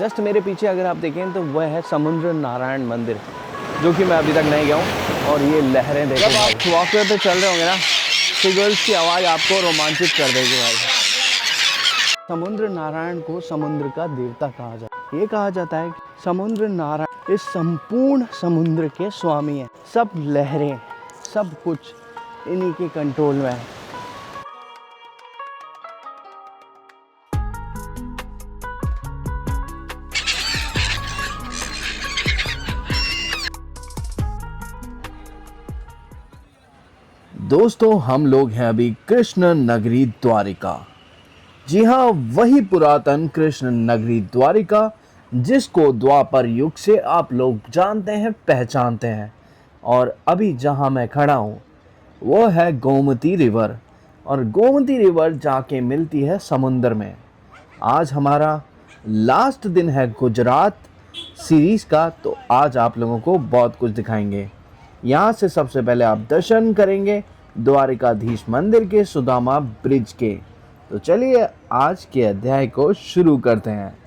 Just मेरे पीछे अगर आप देखें तो वह है समुद्र नारायण मंदिर, जो कि मैं अभी तक नहीं गया हूँ। और ये लहरें देखो, जब आप वॉकवे पे चल रहे होंगे ना, सीगल्स की आवाज़ आपको रोमांचित कर देगी भाई। समुद्र नारायण को समुद्र का देवता कहा जाता है। ये कहा जाता है कि समुद्र नारायण इस संपूर्ण समुद्र के स्वामी हैं। सब लहरें, सब कुछ इन्हीं के कंट्रोल में है। दोस्तों, हम लोग हैं अभी कृष्ण नगरी द्वारिका। जी हाँ, वही पुरातन कृष्ण नगरी द्वारिका जिसको द्वापर युग से आप लोग जानते हैं, पहचानते हैं। और अभी जहाँ मैं खड़ा हूँ वो है गोमती रिवर, और गोमती रिवर जाके मिलती है समुंदर में। आज हमारा लास्ट दिन है गुजरात सीरीज़ का, तो आज आप लोगों को बहुत कुछ दिखाएंगे। यहाँ से सबसे पहले आप दर्शन करेंगे द्वारिकाधीश मंदिर के, सुदामा ब्रिज के। तो चलिए आज के अध्याय को शुरू करते हैं।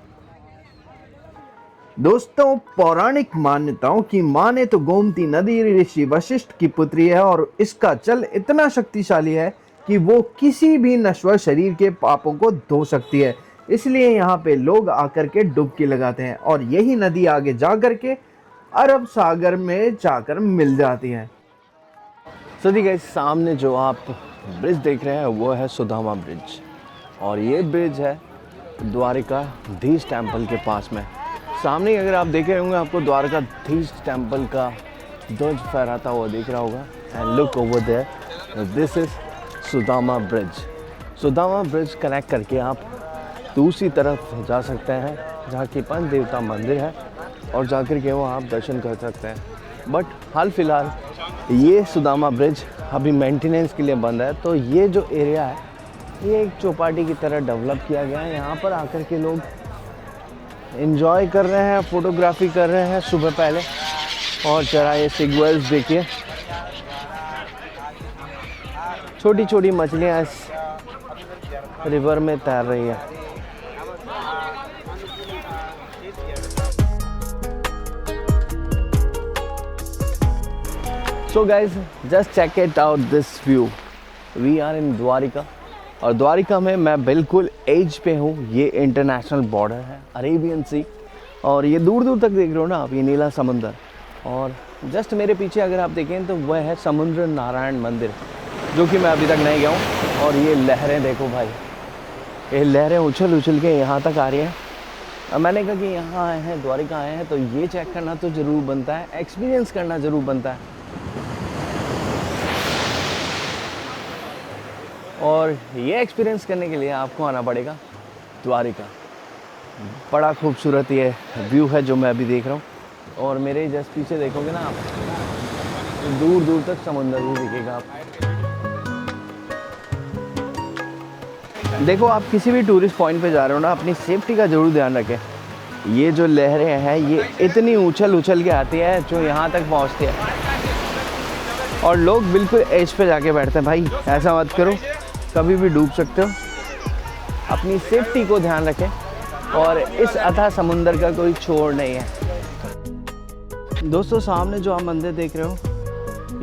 दोस्तों, पौराणिक मान्यताओं की माने तो गोमती नदी ऋषि वशिष्ठ की पुत्री है, और इसका जल इतना शक्तिशाली है कि वो किसी भी नश्वर शरीर के पापों को धो सकती है। इसलिए यहाँ पे लोग आकर के डुबकी लगाते हैं, और यही नदी आगे जाकर के अरब सागर में जाकर मिल जाती है। तो देखिए, सामने जो आप ब्रिज देख रहे हैं वो है सुदामा ब्रिज, और ये ब्रिज है द्वारिकाधीश टेम्पल के पास में। सामने अगर आप देख रहे होंगे, आपको द्वारिकाधीश टेम्पल का ध्वज फहराता हुआ दिख रहा होगा। And look over there, this is Sudama bridge. Sudama bridge connect करके आप दूसरी तरफ जा सकते हैं, जहाँ की पंच देवता मंदिर है, और जाकर के वो आप दर्शन कर सकते हैं। बट हाल फिलहाल ये सुदामा ब्रिज अभी मेंटेनेंस के लिए बंद है। तो ये जो एरिया है ये एक चौपाटी की तरह डेवलप किया गया है। यहाँ पर आकर के लोग एंजॉय कर रहे हैं, फोटोग्राफी कर रहे हैं सुबह पहले। और जरा ये सिग्नल्स देखिए, छोटी छोटी मछलियाँ इस रिवर में तैर रही है। So guys, just check it out this view. We are in Dwarka, और द्वारिका में मैं बिल्कुल एज पे हूँ। ये इंटरनेशनल बॉर्डर है, अरेबियन सी, और ये दूर दूर तक देख रहे हो ना आप, ये नीला समंदर। और जस्ट मेरे पीछे अगर आप देखें तो वह है समुद्र नारायण मंदिर, जो कि मैं अभी तक नहीं गया हूँ। और ये लहरें देखो भाई, ये लहरें उछल उछल के यहाँ तक आ रही हैं। अब मैंने कहा कि यहाँ आए हैं, द्वारिका आए हैं, तो ये चेक करना तो ज़रूर बनता है, एक्सपीरियंस करना ज़रूर बनता है। और ये एक्सपीरियंस करने के लिए आपको आना पड़ेगा द्वारिका। बड़ा खूबसूरत ये व्यू है जो मैं अभी देख रहा हूँ। और मेरे जस्ट पीछे देखोगे ना आप, दूर दूर तक समुंदर भी दिखेगा आप। देखो, आप किसी भी टूरिस्ट पॉइंट पे जा रहे हो ना, अपनी सेफ्टी का ज़रूर ध्यान रखें। ये जो लहरें हैं ये इतनी उछल उछल के आती है जो यहाँ तक पहुँचती है, और लोग बिल्कुल एज पे जाके बैठते हैं। भाई ऐसा मत करो, कभी भी डूब सकते हो। अपनी सेफ्टी को ध्यान रखें, और इस अथाह समुंदर का कोई छोड़ नहीं है। दोस्तों, सामने जो आप मंदिर देख रहे हो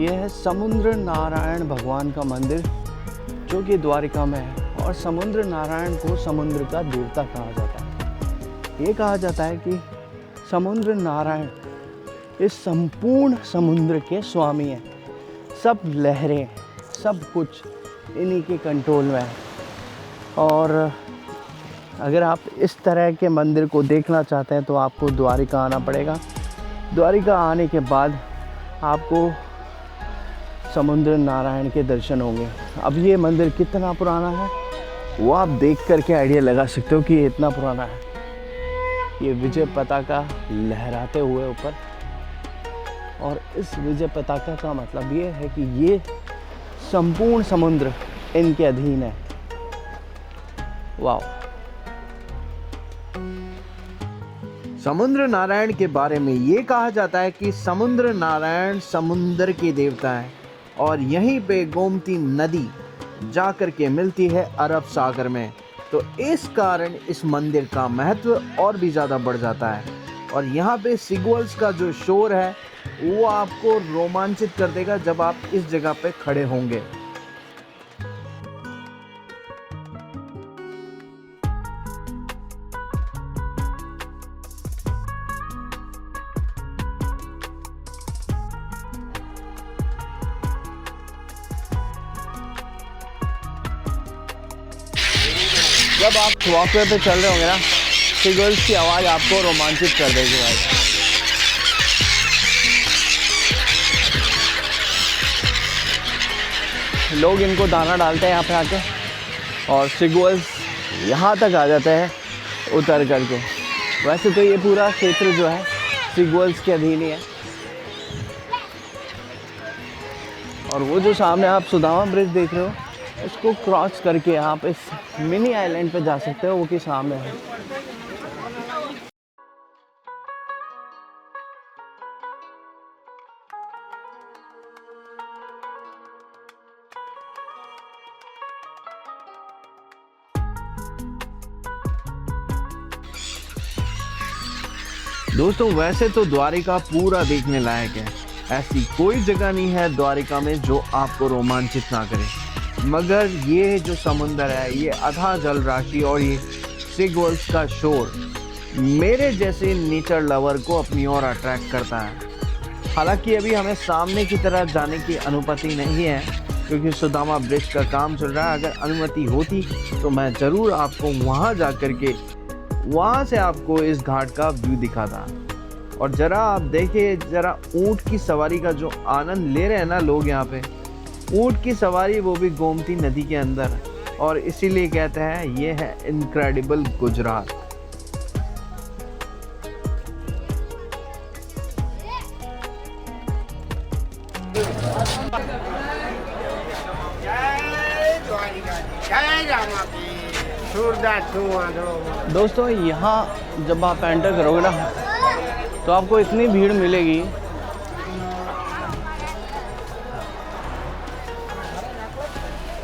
ये है समुद्र नारायण भगवान का मंदिर, जो कि द्वारिका में है। और समुद्र नारायण को समुद्र का देवता कहा जाता है। ये कहा जाता है कि समुद्र नारायण इस संपूर्ण समुद्र के स्वामी हैं। सब लहरें, सब कुछ इन्हीं के कंट्रोल में है। और अगर आप इस तरह के मंदिर को देखना चाहते हैं तो आपको द्वारिका आना पड़ेगा। द्वारिका आने के बाद आपको समुद्र नारायण के दर्शन होंगे। अब ये मंदिर कितना पुराना है वो आप देख करके आइडिया लगा सकते हो कि ये इतना पुराना है। ये विजय पताका लहराते हुए ऊपर, और इस विजय पताका का मतलब ये है कि ये संपूर्ण समुद्र इनके अधीन है। वाह। समुद्र नारायण के बारे में ये कहा जाता है कि समुद्र नारायण समुद्र के देवता हैं, और यहीं पे गोमती नदी जाकर के मिलती है अरब सागर में। तो इस कारण इस मंदिर का महत्व और भी ज़्यादा बढ़ जाता है। और यहाँ पे सिग्वल्स का जो शोर है वो आपको रोमांचित कर देगा जब आप इस जगह पे खड़े होंगे। जब आप वॉकवे पे चल रहे होंगे ना, सिग्वल्स की आवाज़ आपको रोमांचित कर देगी भाई। लोग इनको दाना डालते हैं यहाँ पे आके, और सिग्वल्स यहाँ तक आ जाते हैं उतर करके। वैसे तो ये पूरा क्षेत्र जो है सिग्वल्स के अधीन ही है। और वो जो सामने आप सुदामा ब्रिज देख रहे हो, इसको क्रॉस करके यहाँ पे मिनी आइलैंड पे जा सकते हो, वो के सामने है। दोस्तों वैसे तो द्वारिका पूरा देखने लायक है, ऐसी कोई जगह नहीं है द्वारिका में जो आपको रोमांचित ना करे। मगर ये जो समुंदर है, ये अथाह जल राशि और ये सिग्वल्स का शोर मेरे जैसे नेचर लवर को अपनी ओर अट्रैक्ट करता है। हालांकि अभी हमें सामने की तरफ जाने की अनुमति नहीं है क्योंकि सुदामा ब्रिज का काम चल रहा है। अगर अनुमति होती तो मैं ज़रूर आपको वहाँ जा कर के वहाँ से आपको इस घाट का व्यू दिखाता। और ज़रा आप देखिए, ज़रा ऊँट की सवारी का जो आनंद ले रहे हैं ना लोग यहाँ पे, ऊँट की सवारी वो भी गोमती नदी के अंदर, और इसीलिए कहते हैं ये है इनक्रेडिबल गुजरात। दोस्तों यहाँ जब आप एंटर करोगे ना तो आपको इतनी भीड़ मिलेगी,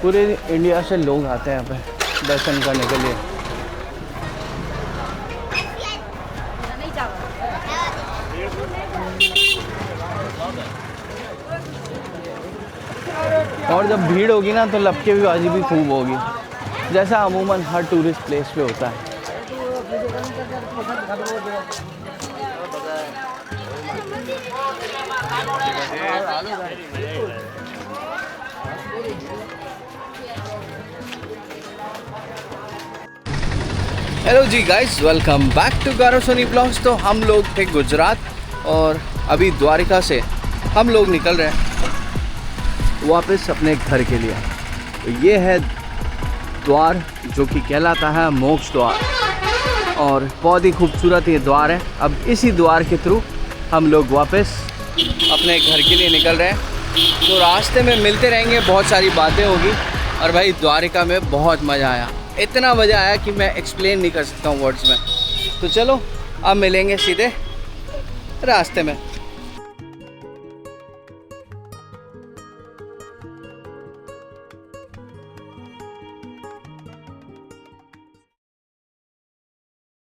पूरे इंडिया से लोग आते हैं यहाँ पे दर्शन करने के लिए। और जब भीड़ होगी ना तो लपके भी बाजी भी खूब होगी, जैसा अमूमन हर टूरिस्ट प्लेस पे होता है। Hello ji guys, welcome back to Garo Soni vlogs. तो हम लोग थे गुजरात और अभी द्वारिका से हम लोग निकल रहे हैं वापस अपने घर के लिए। तो ये है द्वार जो कि कहलाता है मोक्ष द्वार, और बहुत ही खूबसूरत ये द्वार है। अब इसी द्वार के थ्रू हम लोग वापस अपने घर के लिए निकल रहे हैं। तो रास्ते में मिलते रहेंगे, बहुत सारी बातें होगी। और भाई द्वारिका में बहुत मज़ा आया, इतना मज़ा आया कि मैं एक्सप्लेन नहीं कर सकता हूँ वर्ड्स में। तो चलो अब मिलेंगे सीधे रास्ते में।